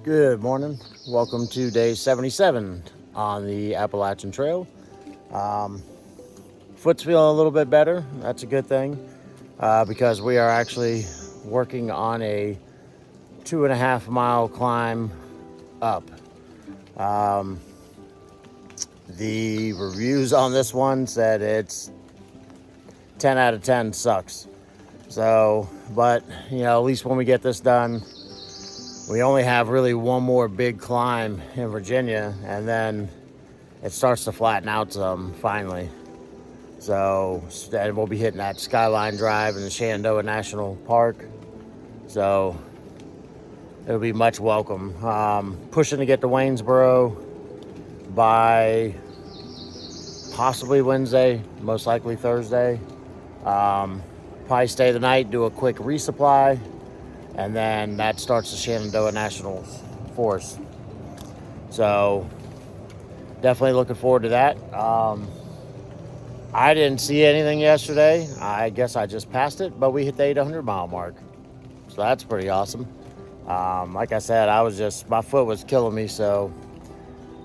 Good morning. Welcome to day 77 on the Appalachian Trail. Foot's feeling a little bit better. That's a good thing because we are actually working on a 2.5 mile climb up. The reviews on this one said it's 10 out of 10 sucks. So, but at least when we get this done, we only have really one more big climb in Virginia, and then it starts to flatten out some finally. So then we'll be hitting that Skyline Drive in the Shenandoah National Park. So it'll be much welcome. Pushing to get to Waynesboro by possibly Wednesday, most likely Thursday. Probably stay the night, do a quick resupply, and then that starts the Shenandoah National Forest. So definitely looking forward to that. I didn't see anything yesterday. I guess I just passed it, but we hit the 800 mile mark. So that's pretty awesome. Like I said, my foot was killing me, so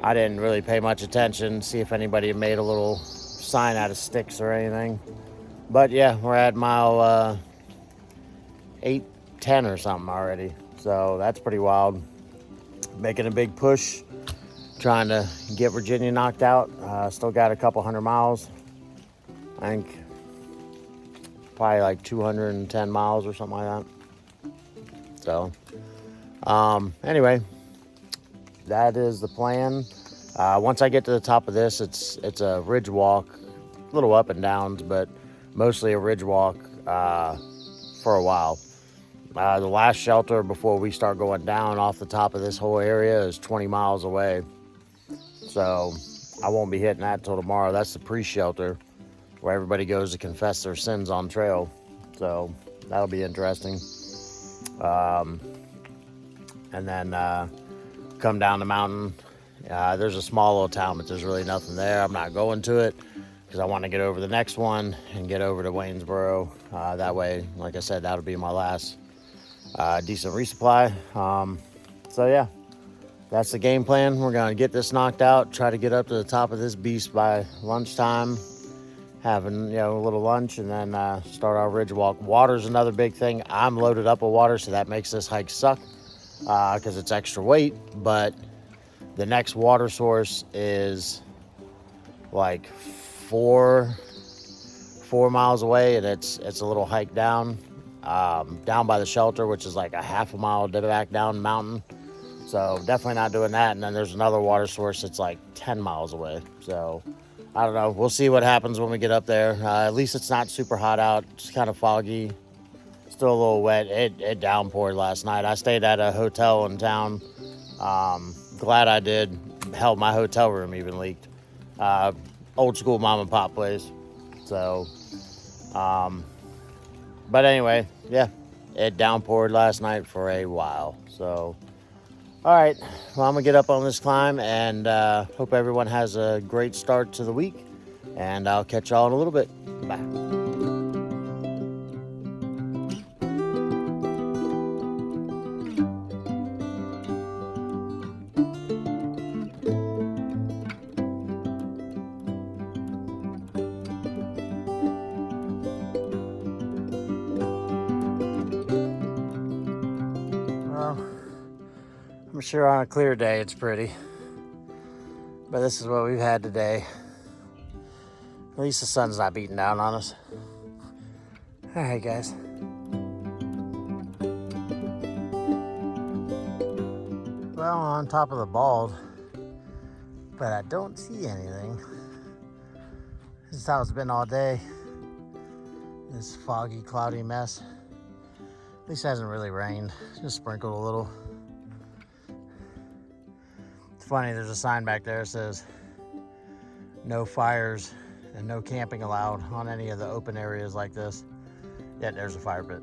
I didn't really pay much attention, see if anybody made a little sign out of sticks or anything. But yeah, we're at mile 810 or something already. So that's pretty wild. Making a big push, trying to get Virginia knocked out. Still got a couple 100 miles. I think probably like 210 miles or something like that. So anyway, that is the plan. Once I get to the top of this, it's a ridge walk, a little up and downs, but mostly a ridge walk for a while. The last shelter before we start going down off the top of this whole area is 20 miles away. So I won't be hitting that till tomorrow. That's the pre-shelter where everybody goes to confess their sins on trail. So that'll be interesting. And then come down the mountain. There's a small little town, but there's really nothing there. I'm not going to it because I want to get over the next one and get over to Waynesboro. That way, like I said, that'll be my last decent resupply. So yeah, that's the game plan. We're going to get this knocked out, try to get up to the top of this beast by lunchtime, having a little lunch, and then start our ridge walk. Water's another big thing. I'm loaded up with water, so that makes this hike suck because it's extra weight. But the next water source is like four miles away, and it's a little hike down by the shelter, which is like a half a mile back down the mountain. So definitely not doing that. And then there's another water source that's like 10 miles away. So I don't know. We'll see what happens when we get up there. At least it's not super hot out. It's kind of foggy. Still a little wet. It downpoured last night. I stayed at a hotel in town. Glad I did. Hell, my hotel room even leaked. Old school mom and pop place. So, but anyway, yeah, it downpoured last night for a while. So, all right, well, I'm gonna get up on this climb, and hope everyone has a great start to the week, and I'll catch y'all in a little bit. Bye. sure on a clear day it's pretty. But this is what we've had today. At least the sun's not beating down on us. All right, guys. Well, on top of the bald, but I don't see anything. This is how it's been all day. This foggy, cloudy mess. At least it hasn't really rained. Just sprinkled a little. It's funny, there's a sign back there that says no fires and no camping allowed on any of the open areas like this. Yet there's a fire pit.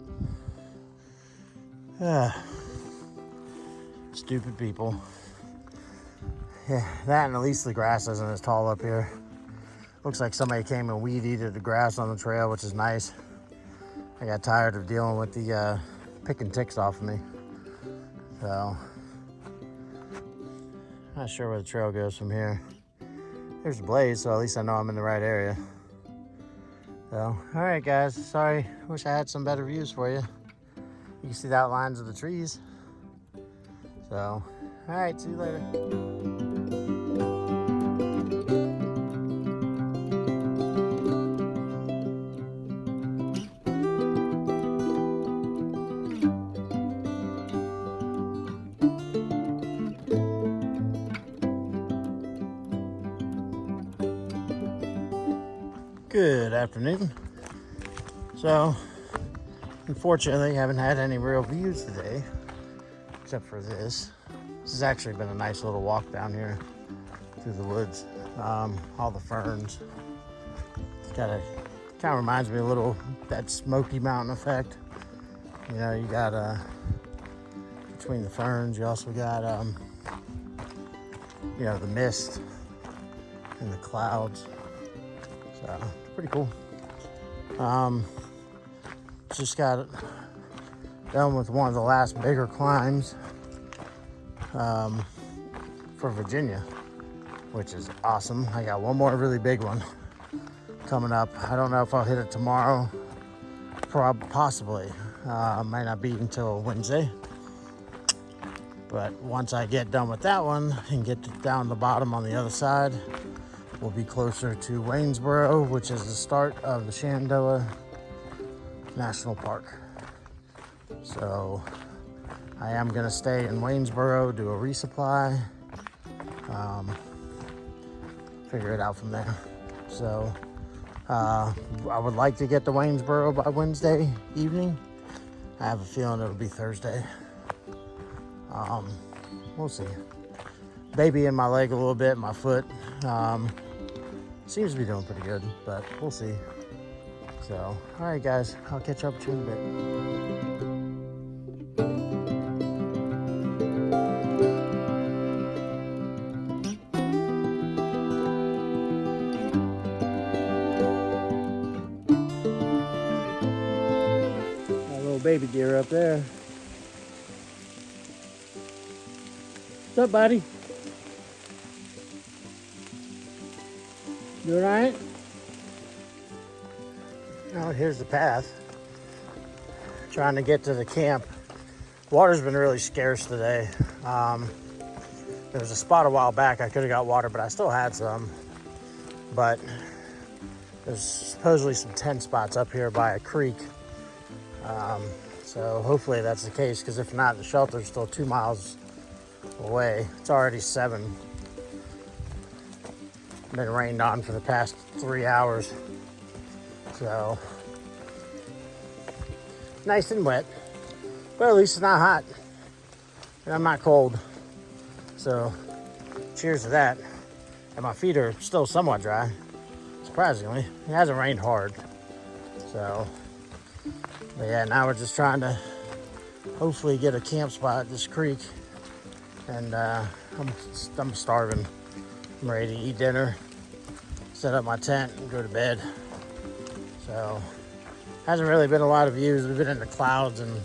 Stupid people. Yeah, that and at least the grass isn't as tall up here. Looks like somebody came and weed-eated the grass on the trail, which is nice. I got tired of dealing with the picking ticks off of me. So, not sure where the trail goes from here. There's a blaze, so at least I know I'm in the right area. So, all right, guys. Sorry, wish I had some better views for you. You can see the outlines of the trees. So, all right, see you later. Good afternoon. So, unfortunately, I haven't had any real views today, except for this. This has actually been a nice little walk down here through the woods. All the ferns. It's kind of reminds me a little that Smoky Mountain effect. You know, you got between the ferns, you also got you know, the mist and the clouds. So pretty cool. Just got done with one of the last bigger climbs for Virginia, which is awesome. I got one more really big one coming up. I don't know if I'll hit it tomorrow, possibly. Might not be until Wednesday. But once I get done with that one and get down the bottom on the other side, we'll be closer to Waynesboro, which is the start of the Shenandoah National Park. So I am gonna stay in Waynesboro, do a resupply, figure it out from there. So I would like to get to Waynesboro by Wednesday evening. I have a feeling it'll be Thursday. We'll see. Baby in my leg a little bit, my foot. Seems to be doing pretty good, but we'll see. So, all right, guys, I'll catch up with you in a bit. That little baby deer up there. What's up, buddy? You all right? Now here's the path. Trying to get to the camp. Water's been really scarce today. There was a spot a while back I could have got water, but I still had some. But there's supposedly some tent spots up here by a creek. So hopefully that's the case, because if not, the shelter's still 2 miles away. It's already 7. Been rained on for the past 3 hours. So nice and wet, but at least it's not hot and I'm not cold. So cheers to that. And my feet are still somewhat dry, surprisingly. It hasn't rained hard. So, but yeah, now we're just trying to hopefully get a camp spot at this creek. And I'm starving. I'm ready to eat dinner, set up my tent, and go to bed. So, hasn't really been a lot of views. We've been in the clouds, and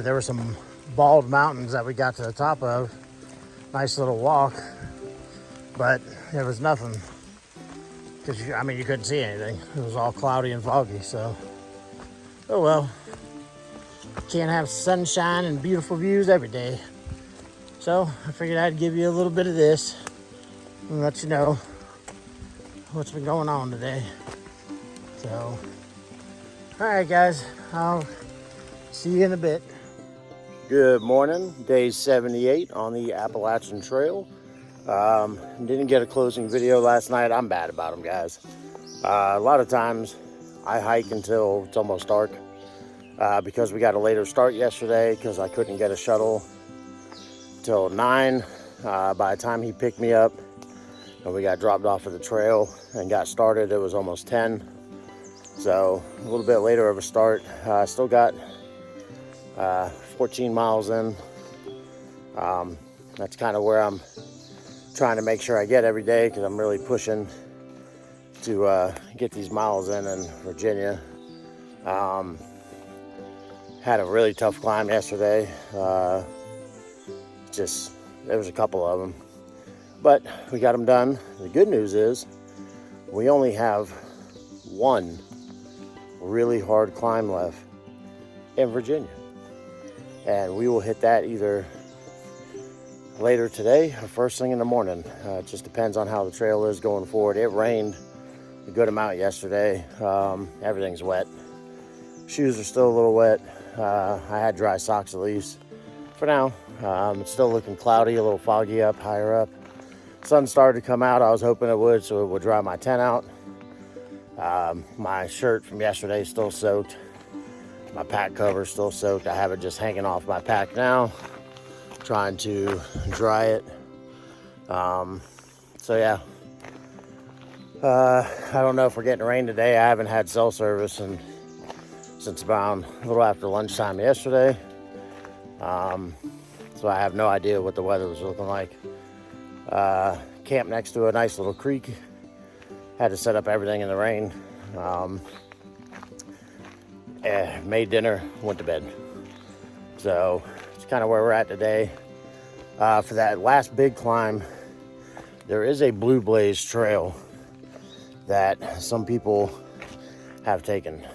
there were some bald mountains that we got to the top of. Nice little walk, but there was nothing. Because, you couldn't see anything. It was all cloudy and foggy, so. Oh well. Can't have sunshine and beautiful views every day. So I figured I'd give you a little bit of this and let you know what's been going on today. So, all right, guys, I'll see you in a bit. Good morning, day 78 on the Appalachian Trail. Didn't get a closing video last night. I'm bad about them, guys. A lot of times I hike until it's almost dark because we got a later start yesterday because I couldn't get a shuttle till 9. By the time he picked me up and we got dropped off of the trail and got started, it was almost 10. So a little bit later of a start. Still got 14 miles in. That's kind of where I'm trying to make sure I get every day because I'm really pushing to get these miles in Virginia. Had a really tough climb yesterday. There was a couple of them, but we got them done. The good news is we only have one really hard climb left in Virginia, and we will hit that either later today or first thing in the morning. It just depends on how the trail is going forward. It rained a good amount yesterday. Everything's wet. Shoes are still a little wet. I had dry socks at least for now. It's still looking cloudy, a little foggy up higher up. Sun started to come out. I was hoping it would, so it would dry my tent out. My shirt from yesterday is still soaked. My pack cover is still soaked. I have it just hanging off my pack now, trying to dry it. So yeah, I don't know if we're getting rain today. I haven't had cell service since around a little after lunchtime yesterday. So I have no idea what the weather was looking like. Camped next to a nice little creek. Had to set up everything in the rain. Made dinner, went to bed. So it's kind of where we're at today. For that last big climb, there is a Blue Blaze trail that some people have taken.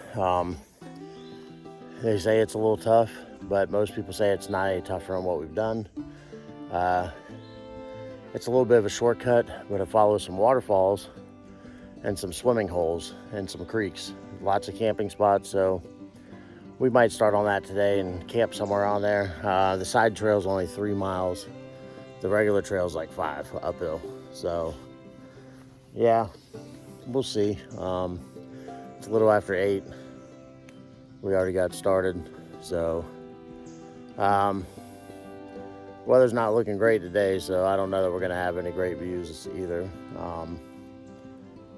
They say it's a little tough, but most people say it's not any tougher than what we've done. It's a little bit of a shortcut, but it follows some waterfalls and some swimming holes and some creeks. Lots of camping spots, so we might start on that today and camp somewhere on there. The side trail is only 3 miles. The regular trail is like 5 uphill. So yeah, we'll see. It's a little after 8. We already got started. So weather's not looking great today, so I don't know that we're gonna have any great views either.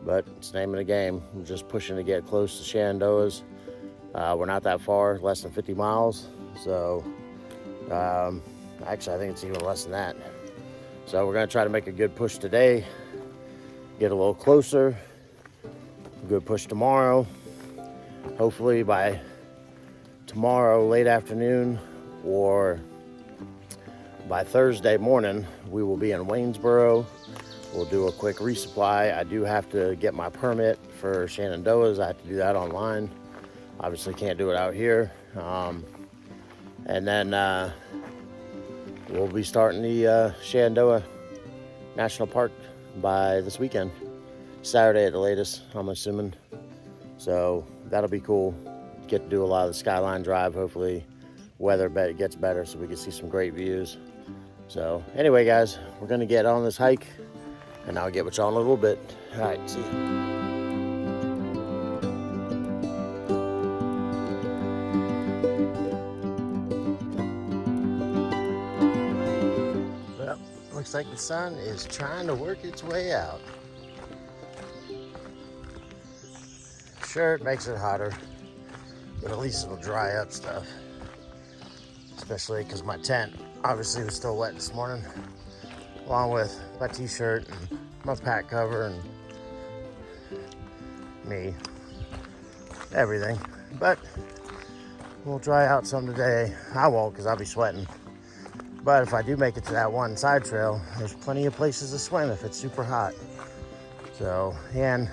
But it's the name of the game. We're just pushing to get close to Shenandoah's. We're not that far, less than 50 miles. So actually I think it's even less than that. So we're gonna try to make a good push today, get a little closer, a good push tomorrow. Hopefully by tomorrow late afternoon or by Thursday morning, we will be in Waynesboro. We'll do a quick resupply. I do have to get my permit for Shenandoah's. I have to do that online. Obviously can't do it out here. And then we'll be starting the Shenandoah National Park by this weekend. Saturday at the latest, I'm assuming. So that'll be cool. Get to do a lot of the Skyline Drive. Hopefully weather gets better so we can see some great views. So anyway, guys, we're gonna get on this hike and I'll get with y'all in a little bit. All right, see you. Well, looks like the sun is trying to work its way out. Sure, it makes it hotter, but at least it'll dry up stuff. Especially because my tent obviously was still wet this morning, along with my t-shirt and my pack cover and me, everything. But we'll dry out some today. I won't because I'll be sweating. But if I do make it to that one side trail, there's plenty of places to swim if it's super hot. So, and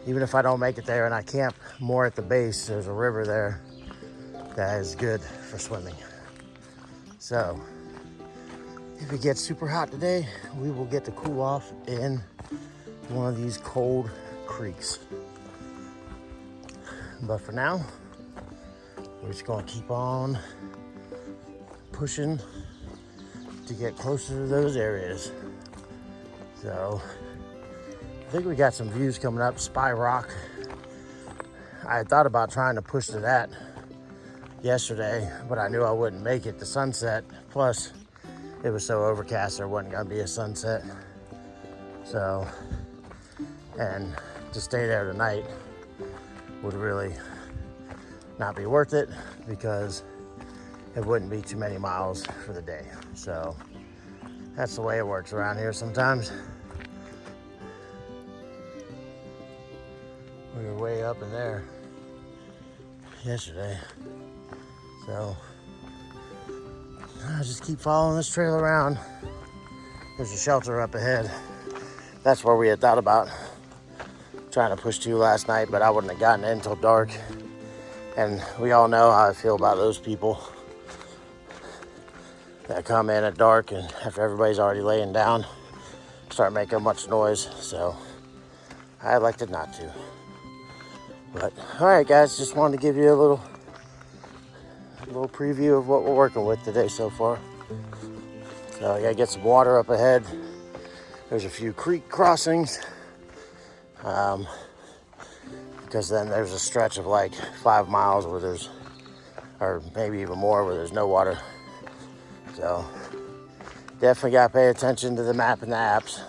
even if I don't make it there and I camp more at the base, there's a river there that is good for swimming. So if it gets super hot today, we will get to cool off in one of these cold creeks. But for now, we're just gonna keep on pushing to get closer to those areas. So I think we got some views coming up. Spy Rock. I had thought about trying to push to that yesterday, but I knew I wouldn't make it to sunset. Plus, it was so overcast there wasn't gonna be a sunset. So, and to stay there tonight would really not be worth it because it wouldn't be too many miles for the day. So that's the way it works around here sometimes. We were way up in there yesterday. So I just keep following this trail around. There's a shelter up ahead. That's where we had thought about trying to push to last night, but I wouldn't have gotten in until dark. And we all know how I feel about those people that come in at dark and after everybody's already laying down, start making a bunch of noise. So I elected not to. But all right, guys, just wanted to give you a little preview of what we're working with today so far. So I gotta get some water up ahead. There's a few creek crossings. Because then there's a stretch of like 5 miles where there's, or maybe even more, where there's no water. So definitely gotta pay attention to the map and the apps.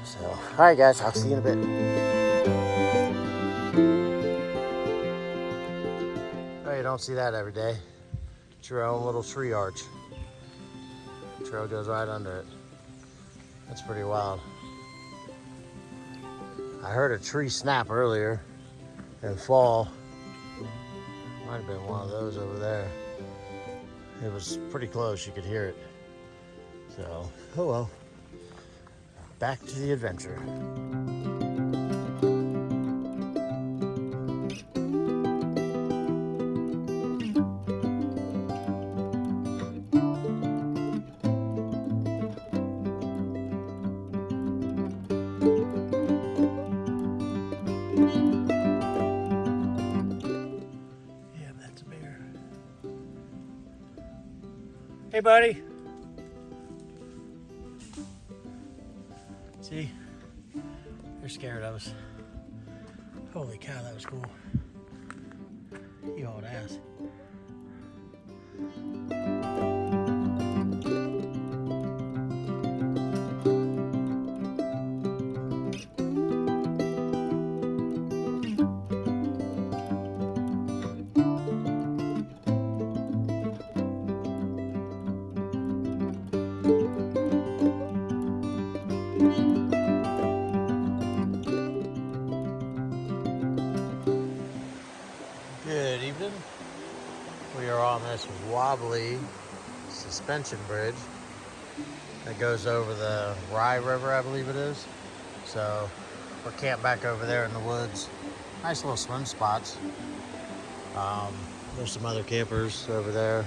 So, all right, guys, I'll see you in a bit. Oh, you don't see that every day. It's your own little tree arch. The trail goes right under it. That's pretty wild. I heard a tree snap earlier and fall. Might have been one of those over there. It was pretty close, you could hear it. So, oh well. Back to the adventure. Hey, buddy. See? They're scared of us. Holy cow, that was cool. You old ass. Good evening. We are on this wobbly suspension bridge that goes over the Rye River, I believe it is. So we're camped back over there in the woods. Nice little swim spots. There's some other campers over there,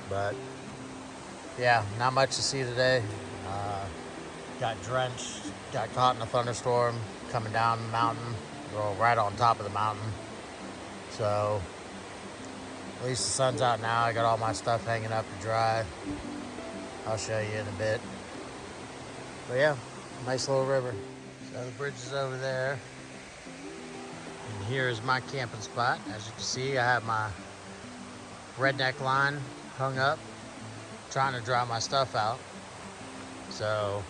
but yeah, not much to see today. Got drenched, got caught in a thunderstorm coming down the mountain, well, right on top of the mountain. So at least the sun's out now. I got all my stuff hanging up to dry. I'll show you in a bit. But yeah, nice little river. So the bridge is over there. And here is my camping spot. As you can see, I have my redneck line hung up, trying to dry my stuff out. So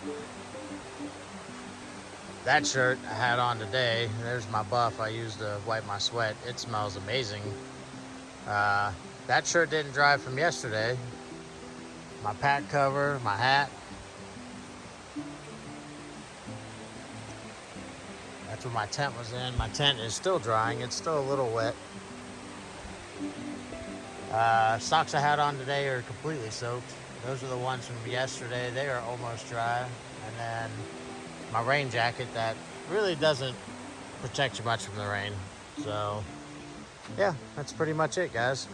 that shirt I had on today, there's my buff I used to wipe my sweat. It smells amazing. That shirt didn't dry from yesterday. My pack cover, my hat. That's where my tent was in. My tent is still drying. It's still a little wet. Socks I had on today are completely soaked. Those are the ones from yesterday. They are almost dry. And then my rain jacket that really doesn't protect you much from the rain. So yeah, that's pretty much it, guys.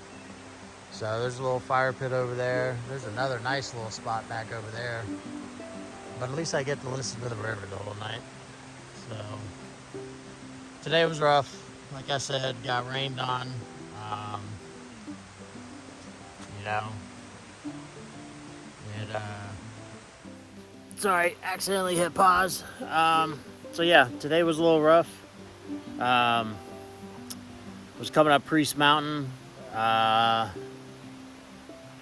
So there's a little fire pit over there. There's another nice little spot back over there. But at least I get to listen to the river the whole night. So today was rough. Like I said, got rained on. Um, you know, it, sorry, accidentally hit pause. So yeah, today was a little rough. Was coming up Priest Mountain.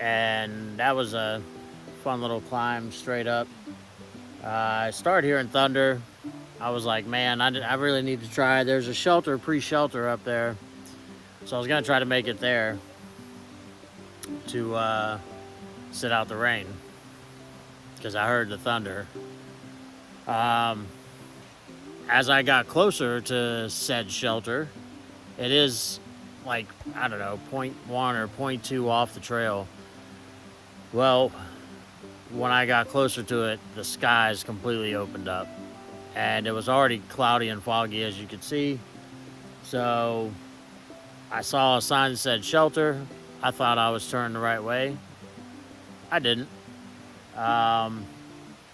And that was a fun little climb straight up. I started hearing thunder. I was like, man, I really need to try. There's a shelter, pre-shelter up there. So I was going to try to make it there to sit out the rain because I heard the thunder. As I got closer to said shelter, it is like, I don't know, 0.1 or 0.2 off the trail. Well, when I got closer to it, the skies completely opened up. And it was already cloudy and foggy, as you could see. So I saw a sign that said shelter. I thought I was turning the right way. I didn't.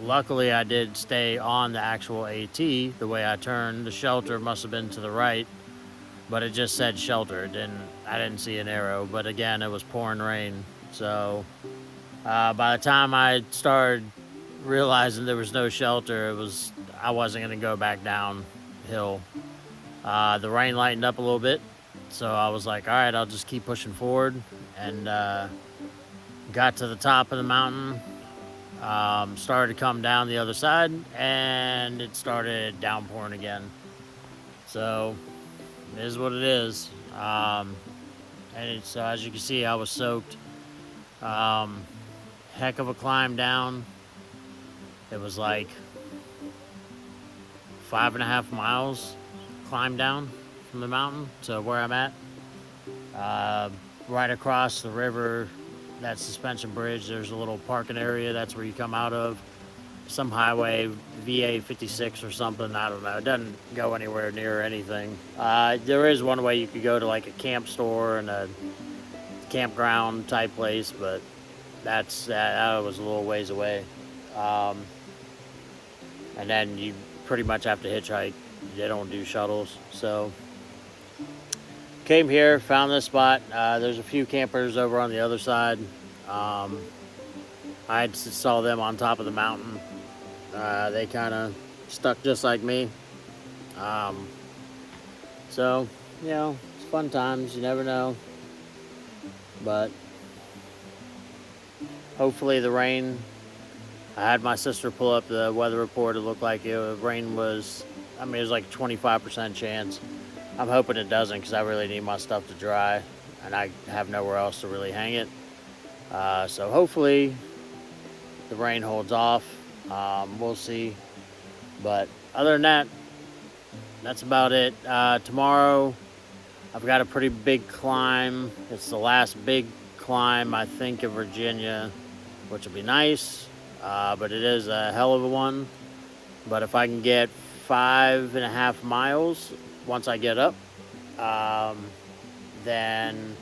Luckily, I did stay on the actual AT the way I turned. The shelter must have been to the right, but it just said shelter. I didn't see an arrow, but again, it was pouring rain. So by the time I started realizing there was no shelter, I wasn't going to go back downhill. The rain lightened up a little bit, so I was like, all right, I'll just keep pushing forward, and got to the top of the mountain. Started to come down the other side, and it started downpouring again. So it is what it is. So as you can see, I was soaked. Heck of a climb down. It was like 5.5 miles climb down from the mountain to where I'm at. Right across the river, that suspension bridge, there's a little parking area. That's where you come out of. Some highway, VA 56 or something. I don't know. It doesn't go anywhere near anything. There is one way you could go to like a camp store and a campground type place, but that was a little ways away. And then you pretty much have to hitchhike. They don't do shuttles. So came here, found this spot. There's a few campers over on the other side. I saw them on top of the mountain. They kind of stuck just like me. So, it's fun times. You never know. But hopefully the rain. I had my sister pull up the weather report. It looked like rain was, it was like a 25% chance. I'm hoping it doesn't because I really need my stuff to dry and I have nowhere else to really hang it. So hopefully the rain holds off. We'll see. But other than that, that's about it. Tomorrow, I've got a pretty big climb. It's the last big climb, I think, of Virginia, which will be nice. But it is a hell of a one. But if I can get 5.5 miles once I get up, then,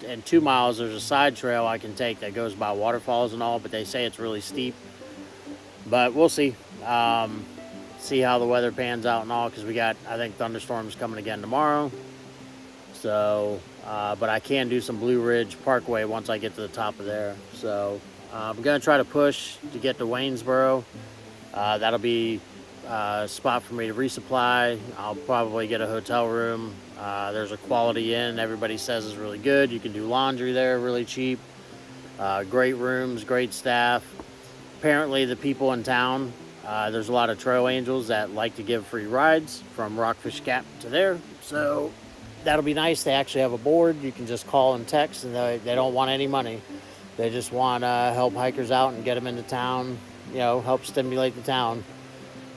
in 2 miles, there's a side trail I can take that goes by waterfalls and all, but they say it's really steep. But we'll see. See how the weather pans out and all, because I think thunderstorms coming again tomorrow. So, but I can do some Blue Ridge Parkway once I get to the top of there. So I'm going to try to push to get to Waynesboro. That'll be a spot for me to resupply. I'll probably get a hotel room. There's a Quality Inn. Everybody says is really good. You can do laundry there really cheap. Great rooms, great staff. Apparently the people in town, there's a lot of trail angels that like to give free rides from Rockfish Gap to there. So that'll be nice. They actually have a board. You can just call and text, and they don't want any money. They just want to help hikers out and get them into town, help stimulate the town.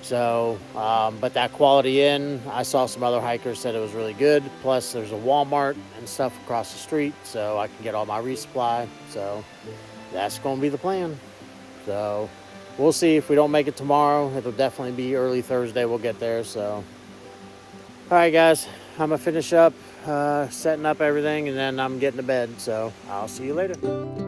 So, but that Quality Inn, I saw some other hikers said it was really good. Plus there's a Walmart and stuff across the street, so I can get all my resupply. So that's going to be the plan. So we'll see. If we don't make it tomorrow, it'll definitely be early Thursday we'll get there. So, all right, guys, I'm gonna finish up setting up everything, and then I'm getting to bed. So I'll see you later.